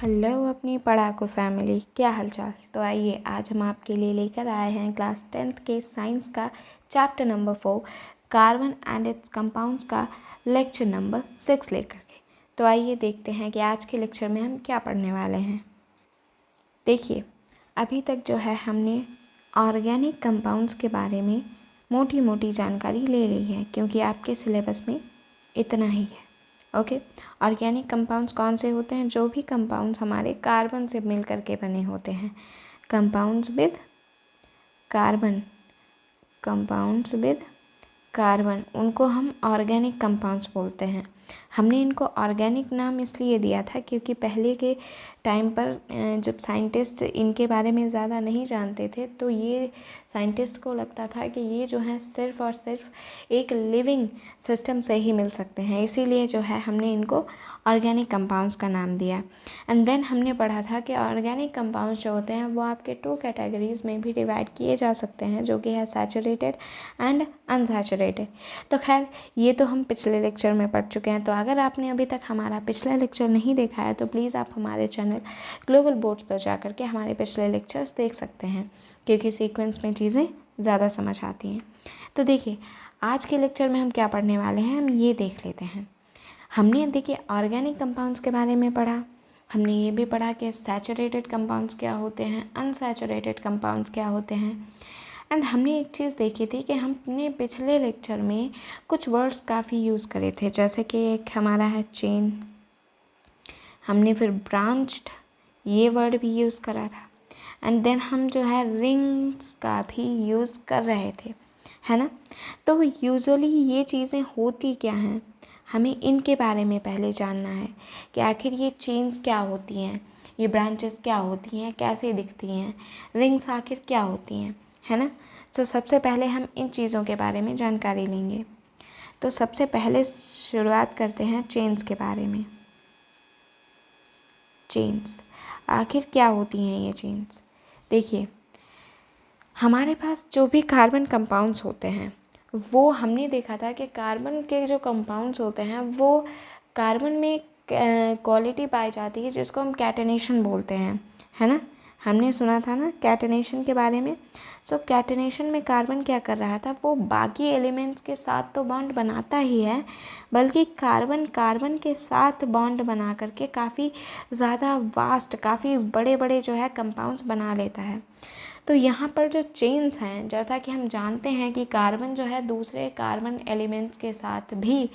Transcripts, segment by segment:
Hello अपनी पढ़ाकू family, क्या हालचाल। तो आइए आज हम आपके लिए लेकर आए हैं क्लास 10th के साइंस का chapter number 4 carbon and it's compounds का लेक्चर नंबर 6 लेकर के। तो आइए देखते हैं कि आज के लेक्चर में हम क्या पढ़ने वाले हैं। देखिए, अभी तक जो है हमने ऑर्गेनिक कंपाउंड्स के बारे में मोटी मोटी जानकारी ले ली है, क्योंकि आपके सिलेबस में इतना ही है। ओके, ऑर्गेनिक कंपाउंड्स कौन से होते हैं? जो भी कंपाउंड्स हमारे कार्बन से मिल करके बने होते हैं, compounds with carbon, compounds with carbon, उनको हम ऑर्गेनिक कंपाउंड्स बोलते हैं। हमने इनको ऑर्गेनिक नाम इसलिए दिया था क्योंकि पहले के टाइम पर जब साइंटिस्ट इनके बारे में ज़्यादा नहीं जानते थे, तो ये साइंटिस्ट को लगता था कि ये जो है सिर्फ़ और सिर्फ एक लिविंग सिस्टम से ही मिल सकते हैं, इसीलिए जो है हमने इनको ऑर्गेनिक कंपाउंड्स का नाम दिया। एंड देन हमने पढ़ा था कि ऑर्गेनिक कंपाउंड्स जो होते हैं वो आपके 2 कैटेगरीज़ में भी डिवाइड किए जा सकते हैं, जो कि है सैचुरेटेड एंड अनसैचुरेटेड। तो खैर, ये तो हम पिछले लेक्चर में पढ़ चुके हैं। तो अगर आपने अभी तक हमारा पिछला लेक्चर नहीं देखा है तो प्लीज़ आप हमारे चैनल ग्लोबल बोर्ड्स पर जा कर के हमारे पिछले लेक्चर्स देख सकते हैं, क्योंकि सीक्वेंस में चीज़ें ज़्यादा समझ आती हैं। तो देखिए, आज के लेक्चर में हम क्या पढ़ने वाले हैं, हम ये देख लेते हैं। हमने देखिए ऑर्गेनिक कंपाउंड्स के बारे में पढ़ा, हमने ये भी पढ़ा कि सैचुरेटेड कंपाउंड्स क्या होते हैं, अनसैचुरेटेड कंपाउंड्स क्या होते हैं। एंड हमने एक चीज़ देखी थी कि हमने पिछले लेक्चर में कुछ वर्ड्स काफ़ी यूज़ करे थे, जैसे कि एक हमारा है चेन, हमने फिर ब्रांच्ड ये वर्ड भी यूज़ करा था। एंड देन हम जो है रिंग्स का भी यूज़ कर रहे थे, है ना। तो यूजुअली ये चीज़ें होती क्या हैं, हमें इनके बारे में पहले जानना है कि आखिर ये चेन्स क्या होती हैं, ये ब्रांचेस क्या होती हैं, कैसे दिखती हैं, रिंग्स आखिर क्या होती हैं, है ना। तो सबसे पहले हम इन चीज़ों के बारे में जानकारी लेंगे। तो सबसे पहले शुरुआत करते हैं चेन्स के बारे में। चेन्स आखिर क्या होती हैं ये चेन्स? देखिए, हमारे पास जो भी कार्बन कंपाउंड्स होते हैं, वो हमने देखा था कि कार्बन के जो कंपाउंड्स होते हैं वो कार्बन में क्वालिटी पाई जाती है जिसको हम कैटेनेशन बोलते हैं, है ना। हमने सुना था ना कैटेनेशन के बारे में। सो कैटेनेशन में कार्बन क्या कर रहा था, वो बाकी एलिमेंट्स के साथ तो बॉन्ड बनाता ही है, बल्कि कार्बन कार्बन के साथ बॉन्ड बना करके काफ़ी ज़्यादा वास्ट, काफ़ी बड़े बड़े जो है कंपाउंड्स बना लेता है। तो यहाँ पर जो चेन्स हैं, जैसा कि हम जानते हैं कि कार्बन जो है दूसरे कार्बन एलिमेंट्स के साथ भी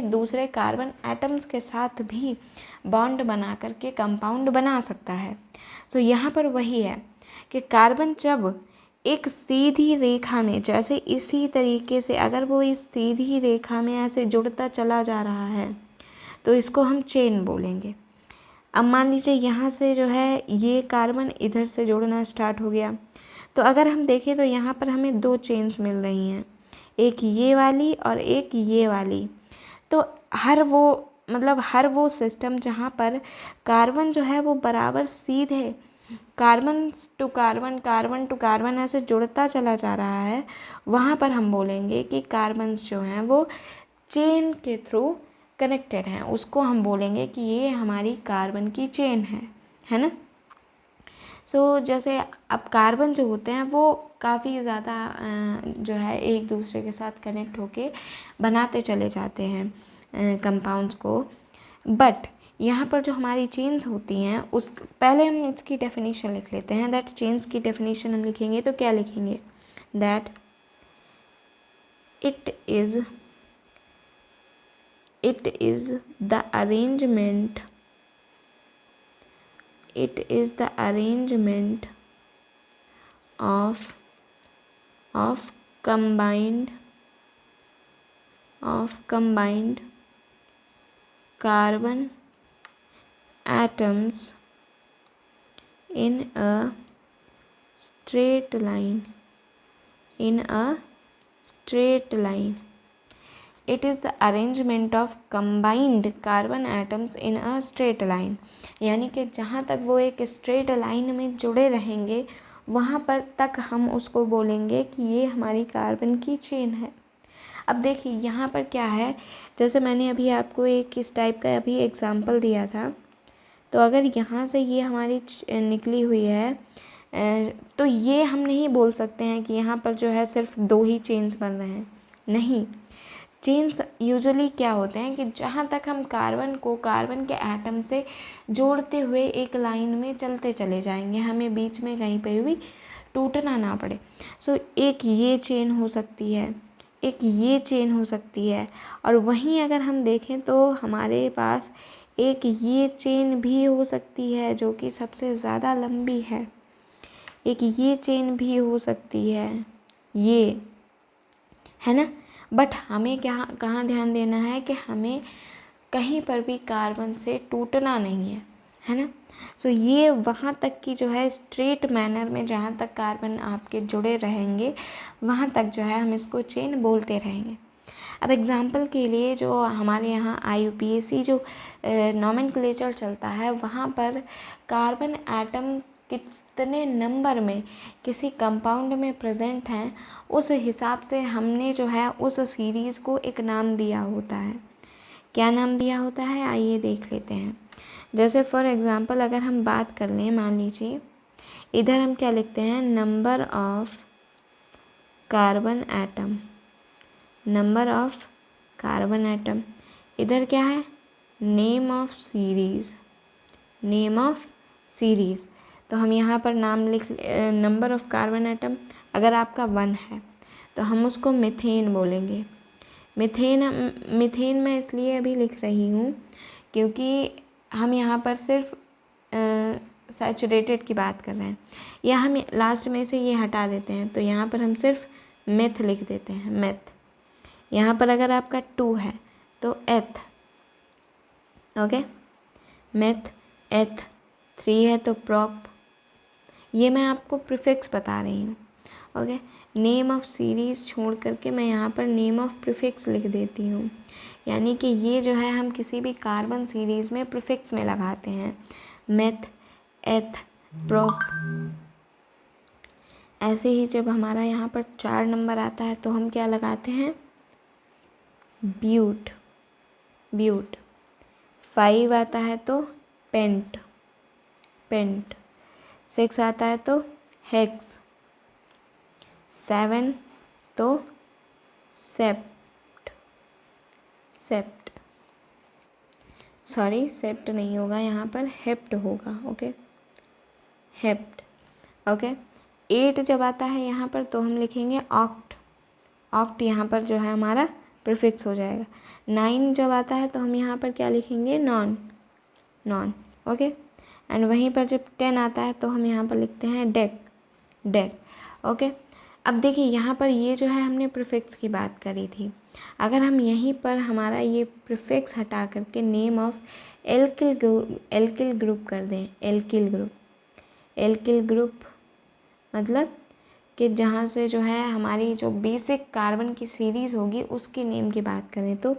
दूसरे कार्बन एटम्स के साथ भी बॉन्ड बना करके कंपाउंड बना सकता है। तो यहाँ पर वही है कि कार्बन जब एक सीधी रेखा में, जैसे इसी तरीके से अगर वो इस सीधी रेखा में ऐसे जुड़ता चला जा रहा है तो इसको हम चेन बोलेंगे। अब मान लीजिए यहाँ से जो है ये कार्बन इधर से जुड़ना स्टार्ट हो गया, तो अगर हम देखें तो यहाँ पर हमें 2 चेन्स मिल रही हैं, एक ये वाली और एक ये वाली। तो हर वो सिस्टम जहाँ पर कार्बन जो है वो बराबर सीधे carbon to carbon, carbon to carbon ऐसे जुड़ता चला जा रहा है, वहाँ पर हम बोलेंगे कि कार्बन्स जो हैं वो चेन के थ्रू कनेक्टेड हैं, उसको हम बोलेंगे कि ये हमारी कार्बन की चेन है ना। सो जैसे अब कार्बन जो होते हैं वो काफ़ी ज़्यादा जो है एक दूसरे के साथ कनेक्ट होके बनाते चले जाते हैं कंपाउंड्स को। बट यहाँ पर जो हमारी चेन्स होती हैं, उस पहले हम इसकी डेफिनेशन लिख लेते हैं। दैट चेन्स की डेफिनेशन हम लिखेंगे तो क्या लिखेंगे, that it is the arrangement of combined carbon atoms in a straight line. It is the arrangement of combined carbon atoms in a straight line, यानी कि जहाँ तक वो एक स्ट्रेट लाइन में जुड़े रहेंगे वहाँ पर तक हम उसको बोलेंगे कि ये हमारी कार्बन की चेन है। अब देखिए यहाँ पर क्या है, जैसे मैंने अभी आपको एक इस टाइप का अभी एग्जांपल दिया था तो अगर यहाँ से ये हमारी निकली हुई है तो ये हम नहीं बोल सकते हैं कि यहाँ पर जो है सिर्फ 2 ही चेन्स बन रहे हैं। नहीं, चेन्स यूजुअली क्या होते हैं कि जहाँ तक हम कार्बन के एटम से जोड़ते हुए एक लाइन में चलते चले जाएंगे, हमें बीच में कहीं पे भी टूटना ना पड़े। सो एक ये चेन हो सकती है, एक ये चेन हो सकती है, और वहीं अगर हम देखें तो हमारे पास एक ये चेन भी हो सकती है जो कि सबसे ज़्यादा लंबी है। एक ये चेन भी हो सकती है, ये है ना। बट हमें क्या कहाँ ध्यान देना है कि हमें कहीं पर भी कार्बन से टूटना नहीं है ना। सो ये वहाँ तक की जो है स्ट्रेट मैनर में जहाँ तक कार्बन आपके जुड़े रहेंगे वहाँ तक जो है हम इसको चेन बोलते रहेंगे। अब एग्ज़ाम्पल के लिए जो हमारे यहाँ IUPAC जो नॉमेनक्लेचर चलता है वहाँ पर कार्बन एटम्स कितने नंबर में किसी कंपाउंड में प्रेजेंट हैं उस हिसाब से हमने जो है उस सीरीज़ को एक नाम दिया होता है। क्या नाम दिया होता है आइए देख लेते हैं। जैसे फॉर एग्ज़ाम्पल अगर हम बात कर लें, मान लीजिए इधर हम क्या लिखते हैं, number of carbon atom, number of carbon atom. इधर क्या है, name of series, name of series. तो हम यहाँ पर नाम लिख नंबर ऑफ कार्बन एटम, अगर आपका 1 है तो हम उसको मीथेन बोलेंगे। मीथेन मैं इसलिए अभी लिख रही हूँ क्योंकि हम यहाँ पर सिर्फ सैचुरेटेड की बात कर रहे हैं, या हम लास्ट में से ये हटा देते हैं तो यहाँ पर हम सिर्फ मेथ लिख देते हैं, मेथ। यहाँ पर अगर आपका 2 है तो एथ, ओके, मेथ एथ। 3 है तो प्रॉप। ये मैं आपको प्रीफिक्स बता रही हूँ, ओके। नेम ऑफ सीरीज़ छोड़ करके मैं यहाँ पर नेम ऑफ प्रीफिक्स लिख देती हूँ, यानी कि ये जो है हम किसी भी कार्बन सीरीज़ में प्रीफिक्स में लगाते हैं, मेथ एथ प्रोप। ऐसे ही जब हमारा यहाँ पर 4 नंबर आता है तो हम क्या लगाते हैं, ब्यूट, ब्यूट। 5 आता है तो पेंट, पेंट। 6 आता है तो हेक्स। 7 तो सेप्ट, सेप्ट। सॉरी, सेप्ट नहीं होगा यहाँ पर, हेप्ट होगा, ओके, हेप्ट, ओके। 8 जब आता है यहाँ पर तो हम लिखेंगे ऑक्ट, ऑक्ट यहाँ पर जो है हमारा प्रीफिक्स हो जाएगा। 9 जब आता है तो हम यहाँ पर क्या लिखेंगे, नॉन, नॉन, ओके। एंड वहीं पर जब 10 आता है तो हम यहाँ पर लिखते हैं डेक, डेक, ओके। अब देखिए यहाँ पर ये जो है हमने प्रीफिक्स की बात करी थी, अगर हम यहीं पर हमारा ये प्रीफिक्स हटा करके नेम ऑफ एल्किल ग्रुप कर दें, एल्किल ग्रुप, एल्किल ग्रुप मतलब कि जहाँ से जो है हमारी जो बेसिक कार्बन की सीरीज़ होगी उसकी नेम की बात करें तो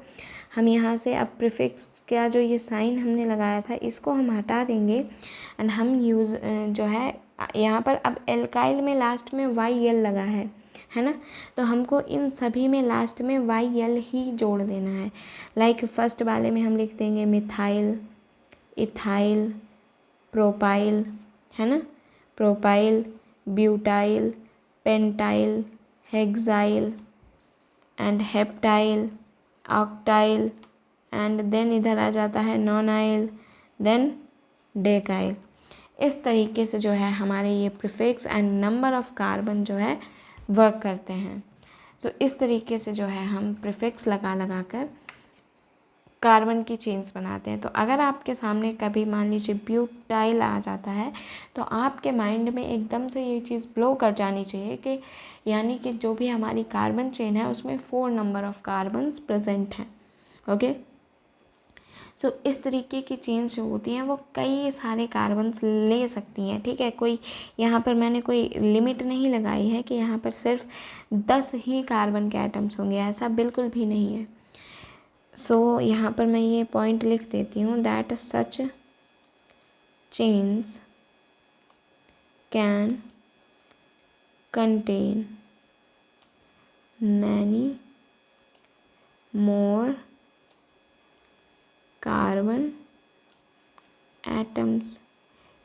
हम यहाँ से अब प्रीफिक्स का जो ये साइन हमने लगाया था इसको हम हटा देंगे एंड हम यूज़ जो है यहाँ पर अब एल्काइल में लास्ट में YL लगा है ना, तो हमको इन सभी में लास्ट में YL ही जोड़ देना है। लाइक फर्स्ट वाले में हम लिख देंगे मिथाइल, इथाइल, प्रोपाइल, है ना, propyl, butyl, pentyl, hexyl and heptyl, octyl, and then इधर आ जाता है नॉनाइल, देन डेकाइल। इस तरीके से जो है हमारे ये prefix and number of carbon जो है वर्क करते हैं। तो इस तरीके से जो है हम प्रीफिक्स लगा लगा कर कार्बन की चेन्स बनाते हैं। तो अगर आपके सामने कभी मान लीजिए ब्यूटाइल आ जाता है तो आपके माइंड में एकदम से ये चीज़ ब्लो कर जानी चाहिए कि यानी कि जो भी हमारी कार्बन चेन है उसमें 4 नंबर ऑफ कार्बन्स प्रेजेंट हैं, ओके। सो इस तरीके की चेन्स जो होती हैं वो कई सारे कार्बन्स ले सकती हैं, ठीक है। कोई यहाँ पर मैंने कोई लिमिट नहीं लगाई है कि यहाँ पर सिर्फ 10 ही कार्बन के एटम्स होंगे, ऐसा बिल्कुल भी नहीं है। सो यहाँ पर मैं ये पॉइंट लिख देती हूँ that such chains can contain many more carbon atoms,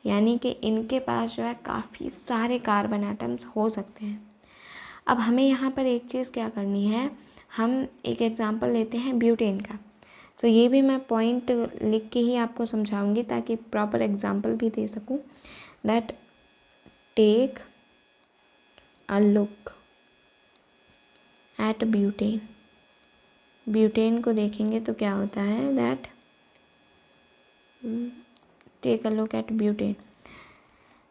यानी कि इनके पास जो है काफ़ी सारे कार्बन एटम्स हो सकते हैं। अब हमें यहाँ पर एक चीज़ क्या करनी है, हम एक एग्जांपल लेते हैं ब्यूटेन का। सो ये भी मैं पॉइंट लिख के ही आपको समझाऊंगी ताकि प्रॉपर एग्जांपल भी दे सकूं। That take a look at butane. Butane को देखेंगे तो क्या होता है, that take a look at butane.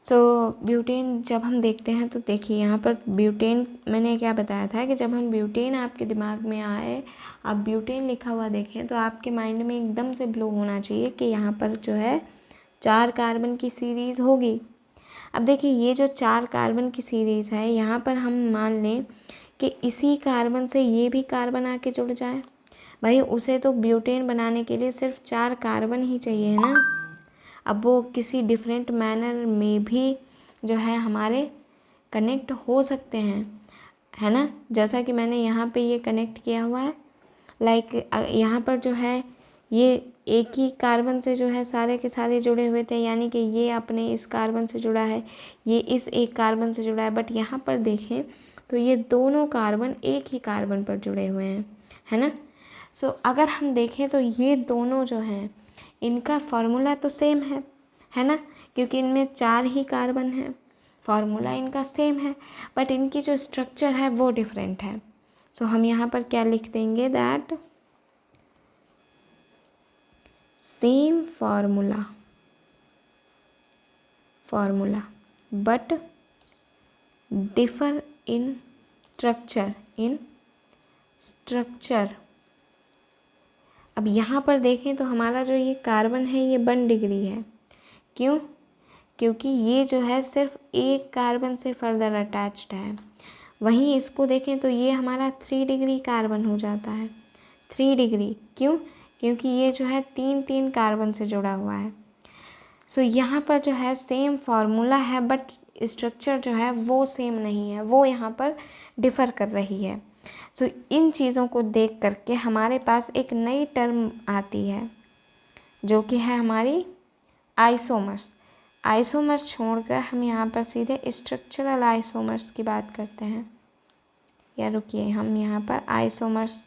So butane जब हम देखते हैं तो देखिए यहाँ पर ब्यूटेन, मैंने क्या बताया था कि जब हम ब्यूटेन आपके दिमाग में आए, आप ब्यूटेन लिखा हुआ देखें तो आपके माइंड में एकदम से ब्लो होना चाहिए कि यहाँ पर जो है 4 कार्बन की सीरीज़ होगी। अब देखिए ये जो 4 कार्बन की सीरीज़ है, यहाँ पर हम मान लें कि इसी कार्बन से ये भी कार्बन आके जुड़ जाए। भाई उसे तो ब्यूटेन बनाने के लिए सिर्फ 4 कार्बन ही चाहिए है ना। अब वो किसी डिफरेंट मैनर में भी जो है हमारे कनेक्ट हो सकते हैं, है ना। जैसा कि मैंने यहाँ पे ये कनेक्ट किया हुआ है, लाइक यहाँ पर जो है ये एक ही कार्बन से जो है सारे के सारे जुड़े हुए थे, यानी कि ये अपने इस कार्बन से जुड़ा है, ये इस एक कार्बन से जुड़ा है। बट यहाँ पर देखें तो ये दोनों कार्बन एक ही कार्बन पर जुड़े हुए हैं, है ना। सो अगर हम देखें तो ये दोनों जो हैं इनका फार्मूला तो सेम है ना, क्योंकि इनमें 4 ही कार्बन हैं, फार्मूला इनका सेम है, बट इनकी जो स्ट्रक्चर है वो डिफरेंट है। सो हम यहाँ पर क्या लिख देंगे, that same formula but differ in structure. अब यहाँ पर देखें तो हमारा जो ये कार्बन है ये 1 डिग्री है। क्यों? क्योंकि ये जो है सिर्फ एक कार्बन से फर्दर अटैच्ड है। वहीं इसको देखें तो ये हमारा 3 डिग्री कार्बन हो जाता है। 3 डिग्री क्यों? क्योंकि ये जो है 3 कार्बन से जुड़ा हुआ है। सो यहाँ पर जो है सेम फार्मूला है बट स्ट्रक्चर जो है वो सेम नहीं है, वो यहाँ पर डिफ़र कर रही है। सो इन चीज़ों को देख करके हमारे पास एक नई टर्म आती है जो कि है हमारी आइसोमर्स। आइसोमर्स छोड़कर हम यहाँ पर सीधे स्ट्रक्चरल आइसोमर्स की बात करते हैं। या रुकिए, हम यहाँ पर आइसोमर्स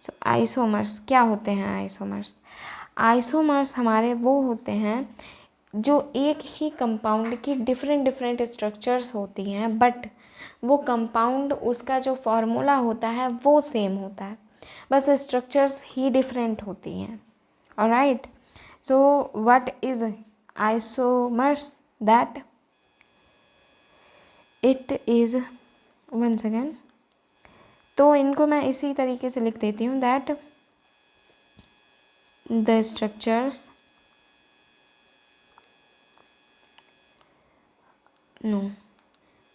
सो आइसोमर्स क्या होते हैं? आइसोमर्स हमारे वो होते हैं जो एक ही कंपाउंड की डिफरेंट स्ट्रक्चर्स होती हैं, बट वो कंपाउंड उसका जो फार्मूला होता है वो सेम होता है, बस स्ट्रक्चर्स ही डिफरेंट होती हैं। Alright, so what is isomers? That it is, one second, तो इनको मैं इसी तरीके से लिख देती हूँ, that the structures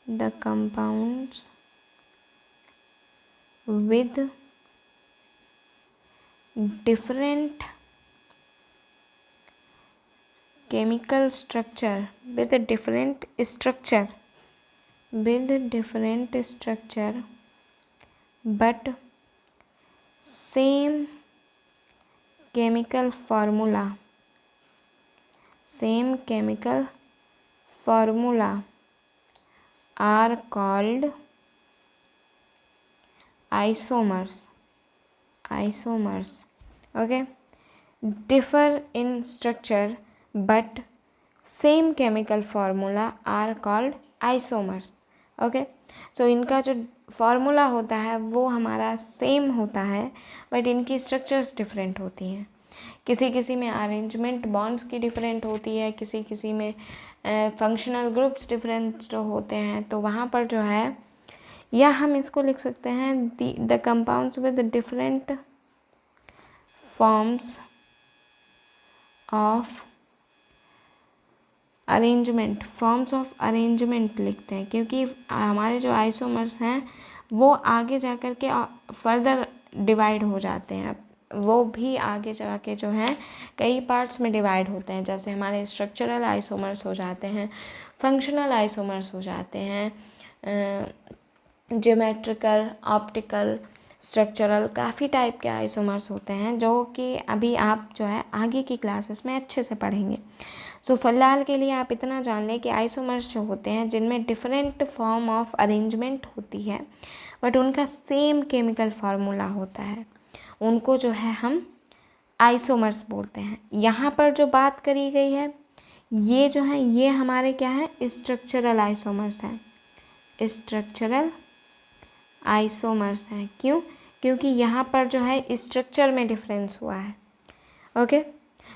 the compounds with different chemical structure but same chemical formula are called isomers. Okay, differ in structure but same chemical formula are called isomers. Okay, so इनका जो फार्मूला होता है वो हमारा सेम होता है but इनकी structures different होती हैं। किसी में अरेंजमेंट बॉन्ड्स की डिफरेंट होती है, किसी में फंक्शनल ग्रुप्स डिफरेंट होते हैं, तो वहाँ पर जो है, या हम इसको लिख सकते हैं the compounds with different forms of arrangement लिखते हैं, क्योंकि हमारे जो आइसोमर्स हैं वो आगे जा कर के फर्दर डिवाइड हो जाते हैं, वो भी आगे जाके जो हैं कई पार्ट्स में डिवाइड होते हैं। जैसे हमारे स्ट्रक्चरल आइसोमर्स हो जाते हैं, फंक्शनल आइसोमर्स हो जाते हैं, ज्योमेट्रिकल, ऑप्टिकल। स्ट्रक्चरल, काफ़ी टाइप के आइसोमर्स होते हैं जो कि अभी आप जो है आगे की क्लासेस में अच्छे से पढ़ेंगे। सो फिलहाल के लिए आप इतना जान लें कि आइसोमर्स जो होते हैं जिनमें डिफरेंट फॉर्म ऑफ अरेंजमेंट होती है बट उनका सेम केमिकल फार्मूला होता है, उनको जो है हम आइसोमर्स बोलते हैं। यहाँ पर जो बात करी गई है ये जो है ये हमारे क्या है, स्ट्रक्चरल आइसोमर्स हैं। स्ट्रक्चरल आइसोमर्स हैं, क्यों? क्योंकि यहाँ पर जो है स्ट्रक्चर में डिफरेंस हुआ है। ओके,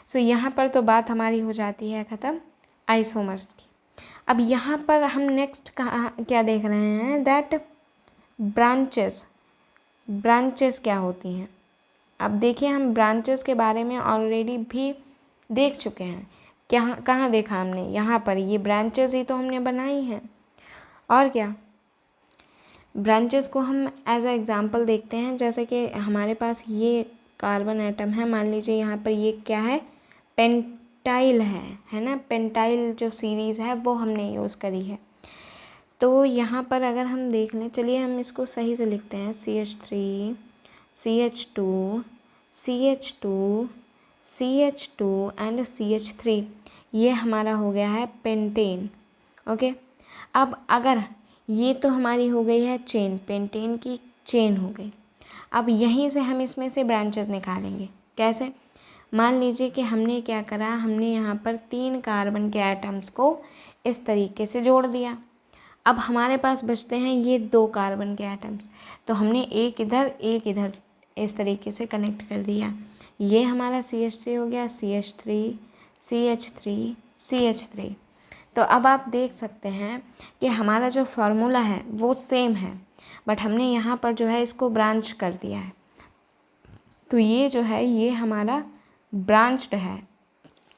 सो यहाँ पर तो बात हमारी हो जाती है ख़त्म आइसोमर्स की। अब यहाँ पर हम नेक्स्ट क्या देख रहे हैं, दैट ब्रांचेस। ब्रांचेस क्या होती हैं? अब देखिए, हम ब्रांचेस के बारे में ऑलरेडी भी देख चुके हैं। कहाँ देखा हमने? यहाँ पर ये ब्रांचेस ही तो हमने बनाई हैं। और क्या, ब्रांचेस को हम एज अ एग्ज़ाम्पल देखते हैं। जैसे कि हमारे पास ये कार्बन एटम है, मान लीजिए यहाँ पर ये क्या है, पेंटाइल है ना। पेंटाइल जो सीरीज़ है वो हमने यूज़ करी है। तो यहाँ पर अगर हम देख लें, चलिए हम इसको सही से लिखते हैं, CH3 CH2 CH2 CH2 and CH3, ये हमारा हो गया है पेंटेन। ओके, अब अगर ये तो हमारी हो गई है चेन, पेंटेन की चेन हो गई। अब यहीं से हम इसमें से ब्रांचेस निकालेंगे। कैसे? मान लीजिए कि हमने क्या करा, हमने यहाँ पर 3 कार्बन के एटम्स को इस तरीके से जोड़ दिया। अब हमारे पास बचते हैं ये 2 कार्बन के एटम्स, तो हमने एक इधर एक इधर इस तरीके से कनेक्ट कर दिया। ये हमारा CH3 हो गया, CH3 CH3 CH3। तो अब आप देख सकते हैं कि हमारा जो फार्मूला है वो सेम है, बट हमने यहाँ पर जो है इसको ब्रांच कर दिया है। तो ये जो है ये हमारा ब्रांच्ड है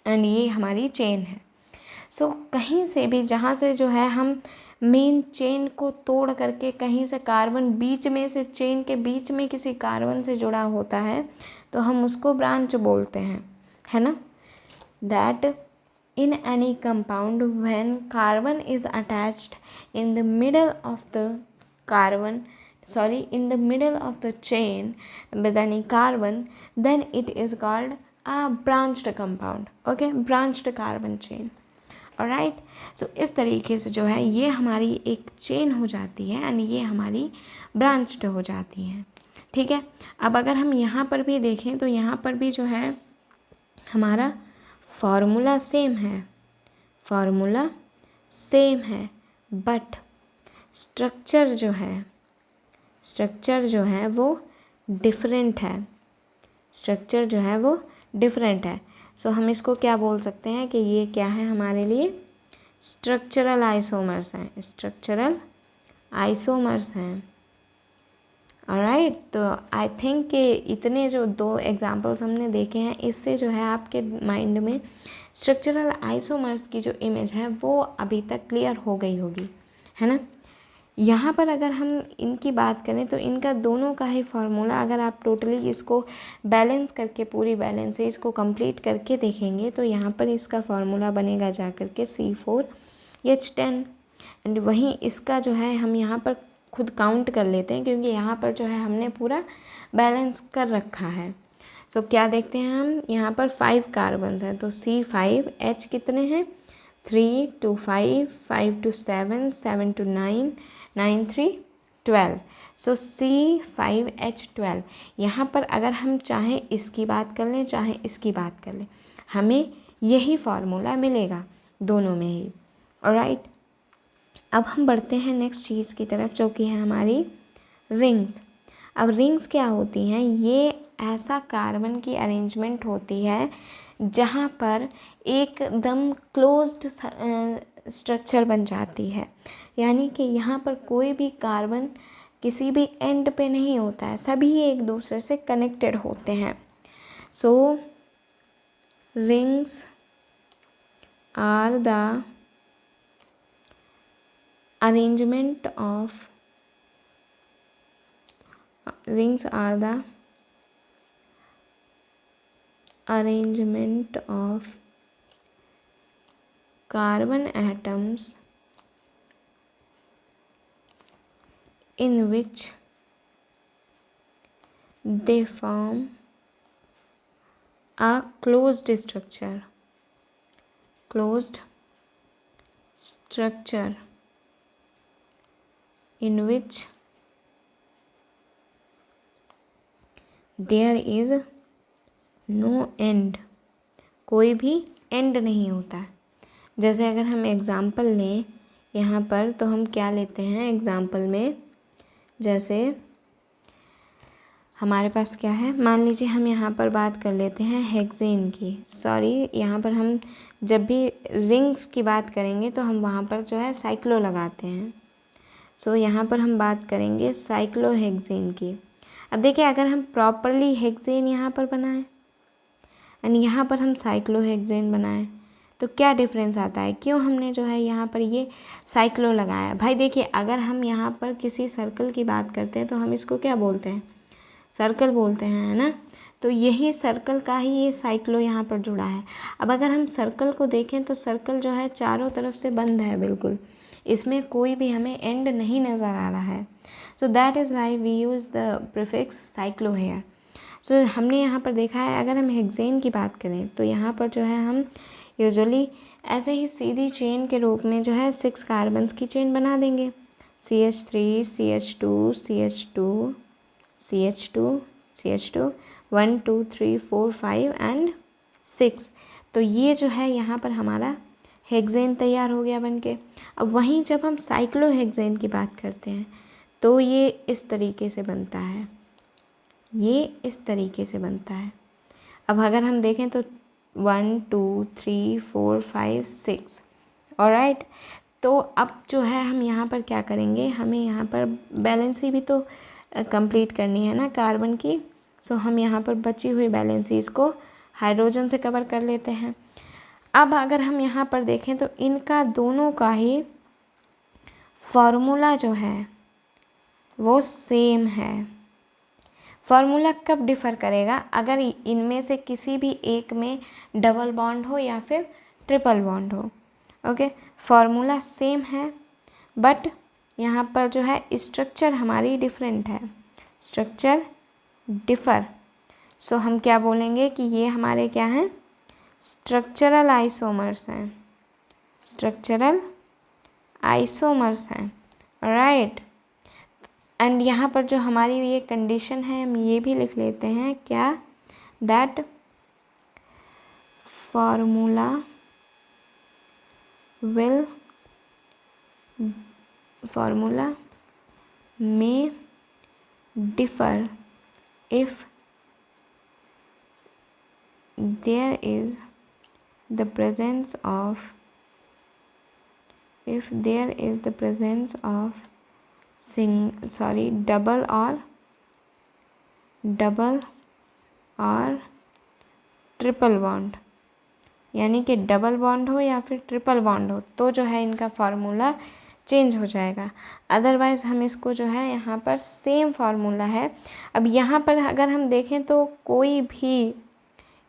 एंड ये हमारी चेन है। सो कहीं से भी जहाँ से जो है हम मेन चेन को तोड़ करके कहीं से कार्बन बीच में से, चेन के बीच में किसी कार्बन से जुड़ा होता है तो हम उसको ब्रांच बोलते हैं, है ना। That in any compound when carbon is attached in the middle of the in the middle of the chain with any carbon, then it is called a branched compound. Okay, branched carbon chain. alright, so इस तरीके से जो है ये हमारी एक chain हो जाती है एंड ये हमारी ब्रांच्ड हो जाती हैं। ठीक है, अब अगर हम यहाँ पर भी देखें तो यहाँ पर भी जो है हमारा फार्मूला सेम है, फार्मूला सेम है, बट स्ट्रक्चर जो है वो डिफरेंट है। स्ट्रक्चर जो है वो डिफरेंट है। सो हम इसको क्या बोल सकते हैं कि ये क्या है हमारे लिए, स्ट्रक्चरल आइसोमर्स हैं। स्ट्रक्चरल आइसोमर्स हैं। ऑलराइट, तो आई थिंक कि इतने जो 2 एग्जांपल्स हमने देखे हैं इससे जो है आपके माइंड में स्ट्रक्चरल आइसोमर्स की जो इमेज है वो अभी तक क्लियर हो गई होगी, है ना। यहाँ पर अगर हम इनकी बात करें तो इनका दोनों का ही फार्मूला, अगर आप टोटली इसको बैलेंस करके, पूरी बैलेंस से इसको कंप्लीट करके देखेंगे तो यहाँ पर इसका फार्मूला बनेगा जा कर के C4H10 एंड वहीं इसका जो है हम यहाँ पर खुद काउंट कर लेते हैं क्योंकि यहाँ पर जो है हमने पूरा बैलेंस कर रखा है। सो क्या देखते हैं हम, यहाँ पर 5 कार्बन हैं तो C5H कितने हैं, 3 2 5 5 2 7 7 2 9 9 3 12। सो C5H12। यहाँ पर अगर हम चाहें इसकी बात कर लें चाहे इसकी बात कर लें, हमें यही फार्मूला मिलेगा दोनों में ही। ऑलराइट, अब हम बढ़ते हैं नेक्स्ट चीज़ की तरफ जो कि है हमारी रिंग्स। अब रिंग्स क्या होती हैं, ये ऐसा कार्बन की अरेंजमेंट होती है जहाँ पर एकदम क्लोज्ड स्ट्रक्चर बन जाती है, यानी कि यहाँ पर कोई भी कार्बन किसी भी एंड पे नहीं होता है, सभी एक दूसरे से कनेक्टेड होते हैं। So rings are the arrangement of carbon atoms in which they form a closed structure in which there is no end, कोई भी एंड नहीं होता। जैसे अगर हम एग्ज़ाम्पल लें यहाँ पर, तो हम क्या लेते हैं एग्ज़ाम्पल में, जैसे हमारे पास क्या है, मान लीजिए हम यहाँ पर बात कर लेते हैं हेक्सेन की। सॉरी, यहाँ पर हम जब भी रिंग्स की बात करेंगे तो हम वहाँ पर जो है साइक्लो लगाते हैं। सो यहाँ पर हम बात करेंगे साइक्लोहेक्सेन की। अब देखिए, अगर हम प्रॉपरली हेक्सेन यहाँ पर बनाएं एंड यहाँ पर हम साइक्लोहेक्सेन बनाएं तो क्या डिफरेंस आता है, क्यों हमने जो है यहाँ पर ये साइक्लो लगाया। भाई देखिए, अगर हम यहाँ पर किसी सर्कल की बात करते हैं तो हम इसको क्या बोलते हैं, सर्कल बोलते हैं, है ना। तो यही सर्कल का ही ये साइक्लो यहाँ पर जुड़ा है। अब अगर हम सर्कल को देखें तो सर्कल जो है चारों तरफ से बंद है बिल्कुल, इसमें कोई भी हमें एंड नहीं नज़र आ रहा है। So that is why we use the prefix cyclo here. So हमने यहाँ पर देखा है, अगर हम हेक्सेन की बात करें तो यहाँ पर जो है हम यूजुअली ऐसे ही सीधी चेन के रूप में जो है 6 कार्बन्स की चेन बना देंगे, CH3 CH2 CH2 CH2 CH2 1 2 3 4 5 and 6। तो ये जो है यहाँ पर हमारा हेक्सेन तैयार हो गया बनके। अब वहीं जब हम साइक्लोहेक्सेन की बात करते हैं तो ये इस तरीके से बनता है, ये इस तरीके से बनता है। अब अगर हम देखें तो 1 2 3 4 5 6, ऑलराइट। तो अब जो है हम यहाँ पर क्या करेंगे, हमें यहाँ पर बैलेंसी भी तो कंप्लीट करनी है ना कार्बन की। सो हम यहाँ पर बची हुई बैलेंसीज को हाइड्रोजन से कवर कर लेते हैं। अब अगर हम यहाँ पर देखें तो इनका दोनों का ही फॉर्मूला जो है वो सेम है। फार्मूला कब डिफ़र करेगा, अगर इनमें से किसी भी एक में डबल बॉन्ड हो या फिर ट्रिपल बॉन्ड हो। ओके, फार्मूला सेम है बट यहाँ पर जो है स्ट्रक्चर हमारी डिफरेंट है, स्ट्रक्चर डिफ़र। सो हम क्या बोलेंगे कि ये हमारे क्या हैं, स्ट्रक्चरल आइसोमर्स हैं, स्ट्रक्चरल आइसोमर्स हैं, राइट। एंड यहाँ पर जो हमारी ये कंडीशन है हम ये भी लिख लेते हैं क्या, that formula may differ if there is the presence of double or triple bond, यानी कि डबल बॉन्ड हो या फिर ट्रिपल बॉन्ड हो तो जो है इनका फार्मूला चेंज हो जाएगा। अदरवाइज़ हम इसको जो है यहाँ पर सेम फार्मूला है। अब यहाँ पर अगर हम देखें तो कोई भी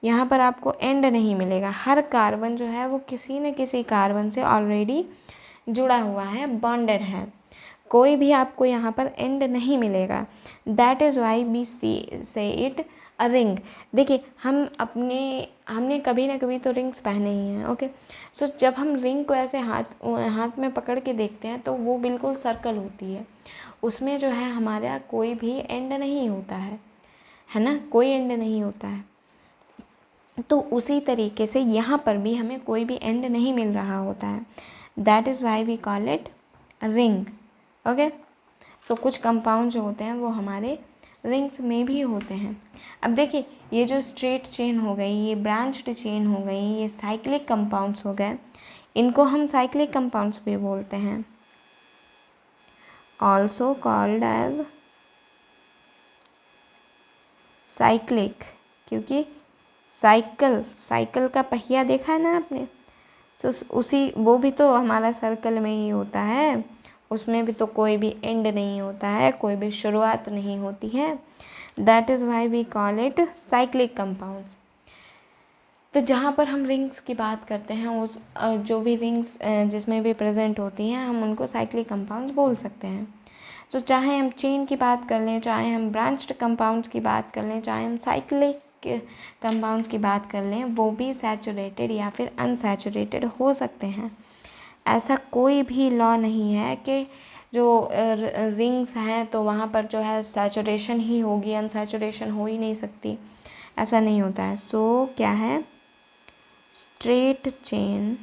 यहाँ पर आपको एंड नहीं मिलेगा, हर कार्बन जो है वो किसी न किसी कार्बन से ऑलरेडी जुड़ा हुआ है, बॉन्डेड है, कोई भी आपको यहाँ पर एंड नहीं मिलेगा। दैट इज़ वाई वी से इट अ रिंग। देखिए, हमने कभी ना कभी तो रिंग्स पहने ही हैं, ओके। सो जब हम रिंग को ऐसे हाथ में पकड़ के देखते हैं तो वो बिल्कुल सर्कल होती है, उसमें जो है हमारा कोई भी एंड नहीं होता है ना, कोई एंड नहीं होता है। तो उसी तरीके से यहाँ पर भी हमें कोई भी एंड नहीं मिल रहा होता है। That is why we call it ring, okay. So कुछ कंपाउंड जो होते हैं वो हमारे रिंग्स में भी होते हैं। अब देखिए, ये जो स्ट्रेट चेन हो गई, ये ब्रांच्ड चेन हो गई, ये साइक्लिक कंपाउंड्स हो गए, इनको हम साइक्लिक कंपाउंड्स भी बोलते हैं, ऑल्सो कॉल्ड एज साइक्लिक, क्योंकि साइकिल का पहिया देखा है ना आपने। सो उसी वो भी तो हमारा सर्कल में ही होता है, उसमें भी तो कोई भी एंड नहीं होता है, कोई भी शुरुआत नहीं होती है। That is why we call it cyclic compounds. तो जहाँ पर हम रिंग्स की बात करते हैं, उस जो भी रिंग्स जिसमें भी प्रेजेंट होती हैं हम उनको साइक्लिक कंपाउंड्स बोल सकते हैं। तो चाहे हम चेन की बात कर लें, चाहे हम ब्रांच्ड कंपाउंड्स की बात कर लें, चाहे हम साइक्लिक कंपाउंड्स की बात कर लें, वो भी सैचुरेटेड या फिर अनसैचुरेटेड हो सकते हैं। ऐसा कोई भी लॉ नहीं है कि जो रिंग्स हैं तो वहाँ पर जो है सैचुरेशन ही होगी, अनसैचुरेशन हो ही नहीं सकती, ऐसा नहीं होता है। सो क्या है, स्ट्रेट चेन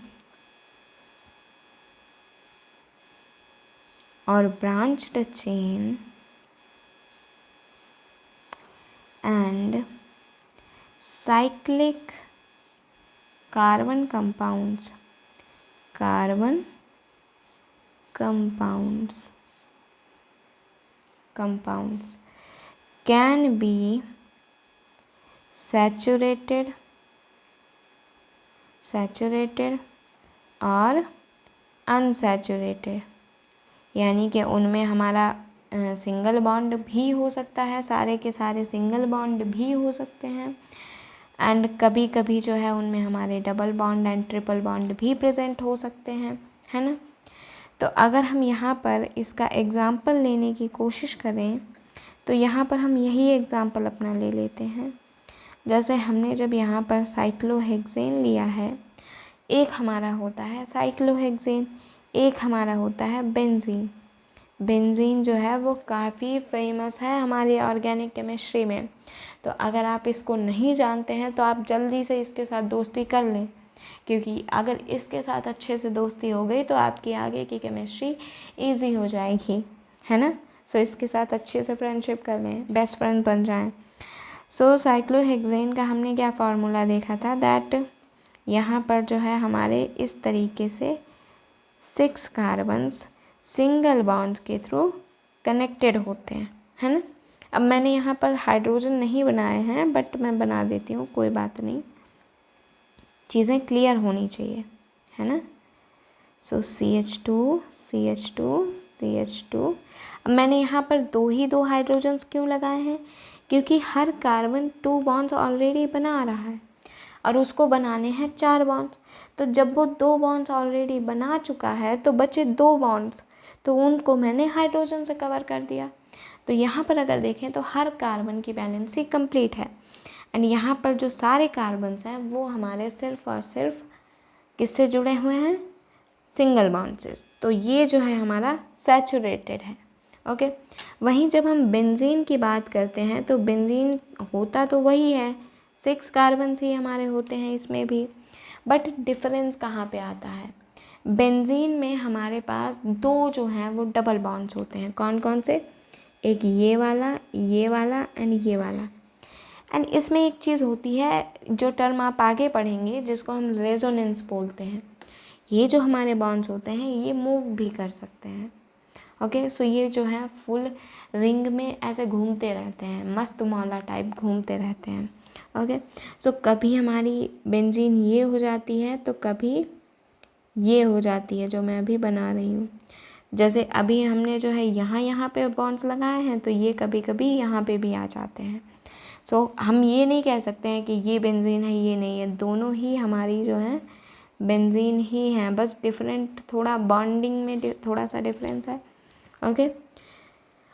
और branched chain and cyclic carbon compounds can be saturated और unsaturated, यानी कि उनमें हमारा सिंगल बॉन्ड भी हो सकता है, सारे के सारे सिंगल बॉन्ड भी हो सकते हैं, एंड कभी कभी जो है उनमें हमारे double bond and triple bond भी प्रेजेंट हो सकते हैं, है ना। तो अगर हम यहाँ पर इसका एग्ज़ाम्पल लेने की कोशिश करें तो यहाँ पर हम यही एग्ज़ाम्पल अपना ले लेते हैं। जैसे हमने जब यहाँ पर साइक्लोहेक्सेन लिया है, एक हमारा होता है साइक्लोहेक्सेन, एक हमारा होता है बेंजीन। बेंजीन जो है वो काफ़ी फेमस है हमारी ऑर्गेनिक केमिस्ट्री में। तो अगर आप इसको नहीं जानते हैं तो आप जल्दी से इसके साथ दोस्ती कर लें, क्योंकि अगर इसके साथ अच्छे से दोस्ती हो गई तो आपकी आगे की केमिस्ट्री इजी हो जाएगी, है ना। सो इसके साथ अच्छे से फ्रेंडशिप कर लें, बेस्ट फ्रेंड बन जाएं। सो साइक्लोहेक्सेन का हमने क्या फार्मूला देखा था, दैट यहाँ पर जो है हमारे इस तरीके से 6 कार्बन्स सिंगल बॉन्ड्स के थ्रू कनेक्टेड होते हैं, है ना। अब मैंने यहाँ पर हाइड्रोजन नहीं बनाए हैं, बट मैं बना देती हूँ, कोई बात नहीं, चीज़ें क्लियर होनी चाहिए, है ना। सो CH2 CH2 CH2। अब मैंने यहाँ पर दो हाइड्रोजन्स क्यों लगाए हैं, क्योंकि हर कार्बन 2 बॉन्ड्स ऑलरेडी बना रहा है और उसको बनाने हैं 4 बॉन्ड्स। तो जब वो 2 बॉन्ड्स ऑलरेडी बना चुका है तो बचे 2 बॉन्ड्स, तो उनको मैंने हाइड्रोजन से कवर कर दिया। तो यहाँ पर अगर देखें तो हर कार्बन की वैलेंसी कंप्लीट है, एंड यहाँ पर जो सारे कार्बन्स हैं वो हमारे सिर्फ और सिर्फ किससे जुड़े हुए हैं, सिंगल बॉन्ड से। तो ये जो है हमारा सैचुरेटेड है, ओके। वहीं जब हम बेंजीन की बात करते हैं तो बेंजीन होता तो वही है, 6 कार्बन्स ही हमारे होते हैं इसमें भी, बट डिफरेंस कहाँ पे आता है, बेंजीन में हमारे पास 2 जो हैं वो डबल बॉन्ड्स होते हैं। कौन कौन से, एक ये वाला एंड ये वाला। एंड इसमें एक चीज़ होती है जो टर्म आप आगे पढ़ेंगे जिसको हम रेजोनेंस बोलते हैं। ये जो हमारे बॉन्ड्स होते हैं ये मूव भी कर सकते हैं, ओके। सो ये जो है फुल रिंग में ऐसे घूमते रहते हैं, मस्त मौला टाइप घूमते रहते हैं, ओके। सो कभी हमारी बेंजीन ये हो जाती है तो कभी ये हो जाती है, जो मैं अभी बना रही हूँ। जैसे अभी हमने जो है यहाँ पे बॉन्ड्स लगाए हैं तो ये कभी कभी यहाँ पे भी आ जाते हैं। सो हम ये नहीं कह सकते हैं कि ये बेंजीन है ये नहीं है, दोनों ही हमारी जो है बेंजीन ही हैं, बस डिफरेंट थोड़ा बॉन्डिंग में थोड़ा सा डिफरेंस है, ओके।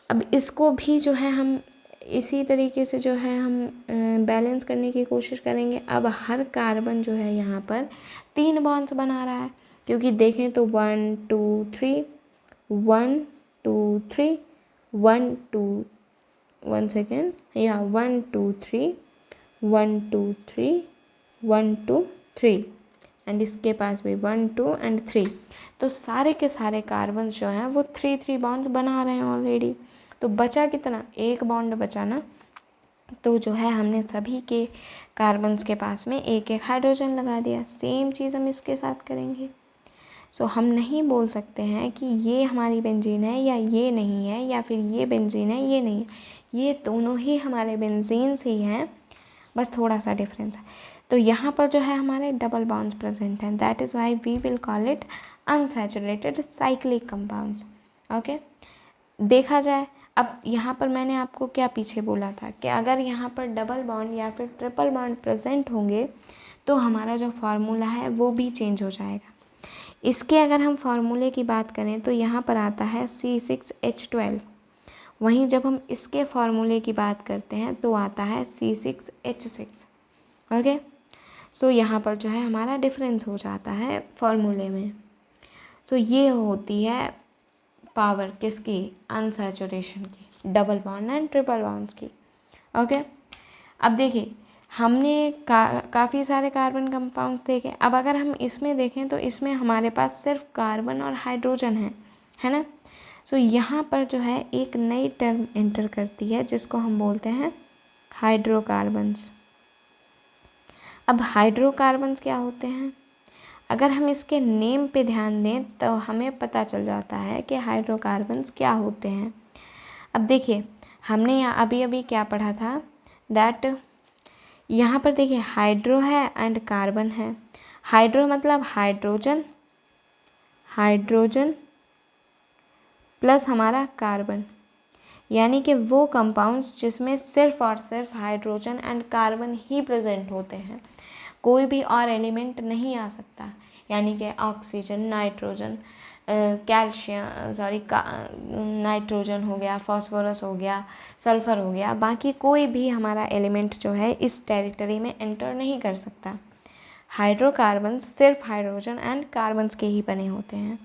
अब इसको भी जो है हम इसी तरीके से जो है हम बैलेंस करने की कोशिश करेंगे। अब हर कार्बन जो है यहाँ पर 3 बॉन्ड्स बना रहा है, क्योंकि देखें तो 1 2 3 1 2 3 1 2 1 सेकेंड, या 1 2 3 1 2 3 1 2 3, एंड इसके पास भी 1 2 एंड 3। तो सारे के सारे कार्बन जो हैं वो 3 बॉन्ड्स बना रहे हैं ऑलरेडी। तो बचा कितना, एक बॉन्ड बचा ना। तो जो है हमने सभी के कार्बन्स के पास में एक एक हाइड्रोजन लगा दिया। सेम चीज़ हम इसके साथ करेंगे। सो हम नहीं बोल सकते हैं कि ये हमारी बेंजीन है या ये नहीं है, या फिर ये बेंजीन है ये नहीं है। ये दोनों ही हमारे बेंजीन्स ही हैं, बस थोड़ा सा डिफरेंस है। तो यहाँ पर जो है हमारे डबल बॉन्ड्स प्रेजेंट हैं, that is why we will call it unsaturated cyclic compounds, okay. देखा जाए, अब यहाँ पर मैंने आपको क्या पीछे बोला था कि अगर यहाँ पर डबल बॉन्ड या फिर ट्रिपल बॉन्ड प्रेजेंट होंगे तो हमारा जो फार्मूला है वो भी चेंज हो जाएगा। इसके अगर हम फार्मूले की बात करें तो यहाँ पर आता है C6H12, वहीं जब हम इसके फॉर्मूले की बात करते हैं तो आता है C6H6। ओके, सो यहाँ पर जो है हमारा डिफरेंस हो जाता है फॉर्मूले में। सो ये होती है पावर किसकी, अनसैचुरेशन की, double bond and triple bonds की। ओके, अब देखिए हमने काफ़ी सारे कार्बन कंपाउंड्स देखे। अब अगर हम इसमें देखें तो इसमें हमारे पास सिर्फ कार्बन और हाइड्रोजन है ना। सो यहाँ पर जो है एक नई टर्म एंटर करती है जिसको हम बोलते हैं हाइड्रोकार्बन्स। अब हाइड्रोकार्बन्स क्या होते हैं, अगर हम इसके नेम पे ध्यान दें तो हमें पता चल जाता है कि हाइड्रोकार्बन्स क्या होते हैं। अब देखिए हमने यहाँ अभी अभी क्या पढ़ा था, दैट यहाँ पर देखिए हाइड्रो है एंड कार्बन है। हाइड्रो मतलब हाइड्रोजन, हाइड्रोजन प्लस हमारा कार्बन, यानी कि वो कंपाउंड्स जिसमें सिर्फ और सिर्फ hydrogen and carbon he present होते हैं, कोई भी और एलिमेंट नहीं आ सकता। यानी कि ऑक्सीजन, नाइट्रोजन, नाइट्रोजन हो गया, फास्फोरस हो गया, सल्फ़र हो गया, बाकी कोई भी हमारा एलिमेंट जो है इस टेरिटरी में एंटर नहीं कर सकता। हाइड्रोकार्बन्स सिर्फ हाइड्रोजन एंड कार्बन्स के ही बने होते हैं।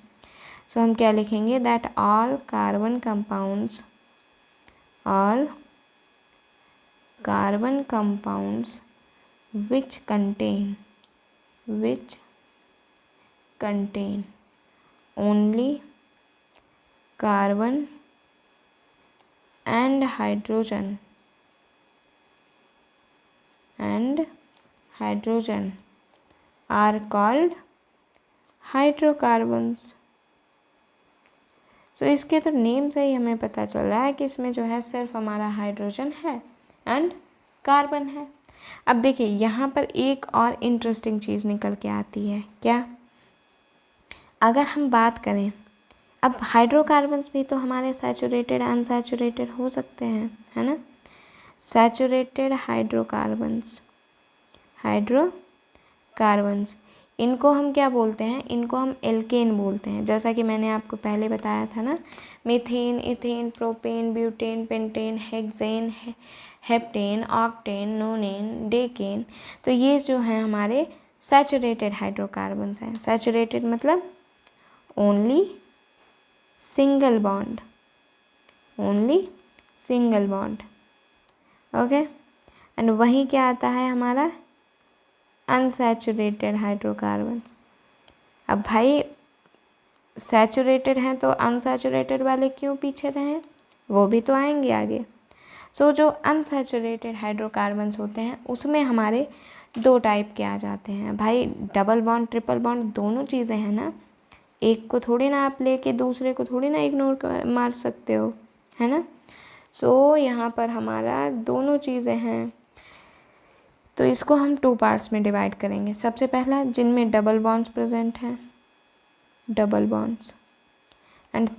सो हम क्या लिखेंगे, that all carbon compounds which contain only carbon and hydrogen are called hydrocarbons। सो इसके तो नेम से ही हमें पता चल रहा है कि इसमें जो है सिर्फ हमारा हाइड्रोजन है एंड कार्बन है। अब देखिए यहाँ पर एक और इंटरेस्टिंग चीज़ निकल के आती है, क्या, अगर हम बात करें, अब हाइड्रोकार्बन्स भी तो हमारे सैचुरेटेड अनसैचुरेटेड हो सकते हैं, है ना। सैचुरेटेड हाइड्रोकार्बन्स इनको हम क्या बोलते हैं, इनको हम एल्केन बोलते हैं। जैसा कि मैंने आपको पहले बताया था ना, methane, ethane, propane, butane, pentane, hexane, heptane, octane, नोनेन, decane, तो ये जो हैं हमारे सैचुरेटेड हाइड्रोकार्बन्स हैं। सैचुरेटेड मतलब only single bond, okay. And वहीं क्या आता है हमारा अनसैचुरेटेड हाइड्रोकार्बन। अब भाई सैचुरेटेड हैं तो अनसैचुरेटेड वाले क्यों पीछे रहे, वो भी तो आएंगे आगे। सो जो अनसैचुरेटेड हाइड्रोकार्बन्स होते हैं उसमें हमारे दो टाइप के आ जाते हैं भाई, डबल बॉन्ड ट्रिपल बॉन्ड दोनों चीज़ें हैं ना, एक को थोड़ी ना आप लेके दूसरे को थोड़ी ना इग्नोर मार सकते हो, है ना। सो यहाँ पर हमारा दोनों चीज़ें हैं, तो इसको हम टू पार्ट्स में डिवाइड करेंगे। सबसे पहला जिनमें डबल बॉन्ड्स प्रेजेंट हैं, डबल बॉन्ड्स, एंड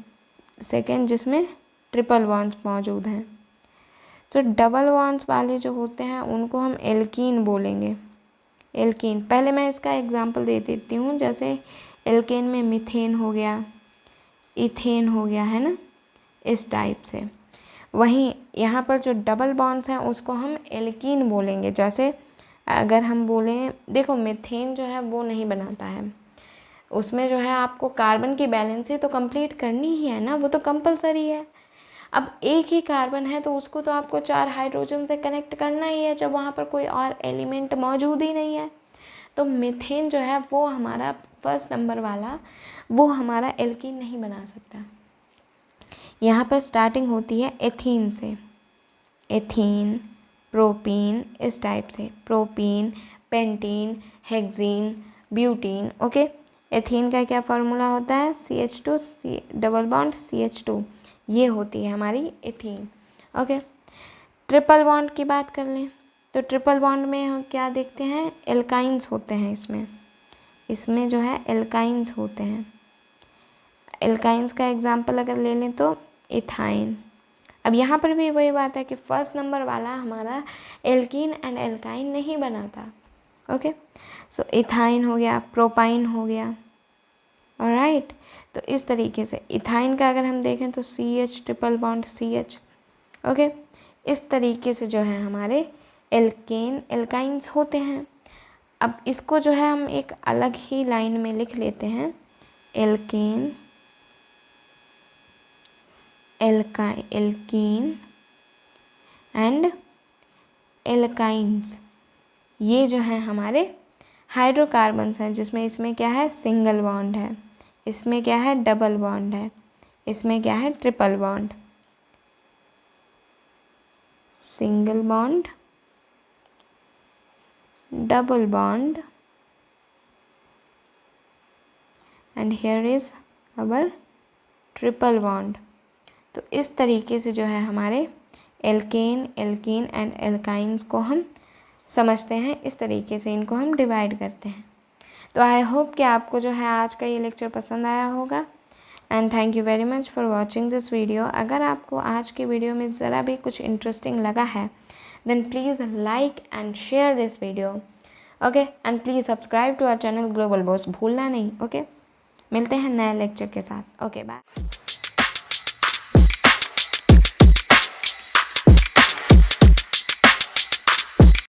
सेकेंड जिसमें ट्रिपल बॉन्ड्स मौजूद हैं। तो डबल बॉन्ड्स वाले जो होते हैं उनको हम एल्कीन बोलेंगे। एल्कीन, पहले मैं इसका एग्जांपल दे देती हूँ। जैसे एल्केन में मीथेन हो गया, इथेन हो गया, है ना, इस टाइप से। वहीं यहाँ पर जो डबल बॉन्ड्स हैं उसको हम एल्कीन बोलेंगे। जैसे अगर हम बोलें, देखो मीथेन जो है वो नहीं बनाता है, उसमें जो है आपको कार्बन की बैलेंस तो कंप्लीट करनी ही है ना, वो तो कंपलसरी है। अब एक ही कार्बन है तो उसको तो आपको 4 हाइड्रोजन से कनेक्ट करना ही है जब वहाँ पर कोई और एलिमेंट मौजूद ही नहीं है। तो मीथेन जो है वो हमारा फर्स्ट नंबर वाला, वो हमारा एल्कीन नहीं बना सकता। यहाँ पर स्टार्टिंग होती है एथीन से, एथीन, प्रोपीन, इस टाइप से, propene, pentene, hexene, butene, okay. Ethene का क्या फार्मूला होता है, CH2 डबल बॉन्ड CH2, ये होती है हमारी एथीन, ओके। ट्रिपल बॉन्ड की बात कर लें तो ट्रिपल बॉन्ड में हम क्या देखते हैं, एल्काइंस होते हैं। इसमें जो है एल्काइंस होते हैं। एल्काइंस का एग्जाम्पल अगर ले लें तो इथाइन। अब यहाँ पर भी वही बात है कि फर्स्ट नंबर वाला हमारा एल्कीन एंड एल्काइन नहीं बनाता, ओके। सो इथाइन हो गया, प्रोपाइन हो गया, ऑलराइट। तो इस तरीके से इथाइन का अगर हम देखें तो CH triple bond CH, okay, इस तरीके से जो है हमारे एल्काइंस होते हैं। अब इसको जो है हम एक अलग ही लाइन में लिख लेते हैं, एल्केन एल्कीन एंड एल्काइंस। ये जो है हमारे हाइड्रोकार्बन्स हैं, जिसमें इसमें क्या है, सिंगल बॉन्ड है, इसमें क्या है, डबल बॉन्ड है, इसमें क्या है, triple bond. Single bond, double bond and here is our triple bond. तो इस तरीके से जो है हमारे एल्केन एल्कीन एंड एल्काइंस को हम समझते हैं, इस तरीके से इनको हम डिवाइड करते हैं। तो आई होप कि आपको जो है आज का ये लेक्चर पसंद आया होगा and thank you very much for watching this video. अगर आपको आज की वीडियो में ज़रा भी कुछ इंटरेस्टिंग लगा है then please like and share this video, okay, and please subscribe to our channel Global Boss, भूलना नहीं। ओके, मिलते हैं नए लेक्चर के साथ। Okay, bye.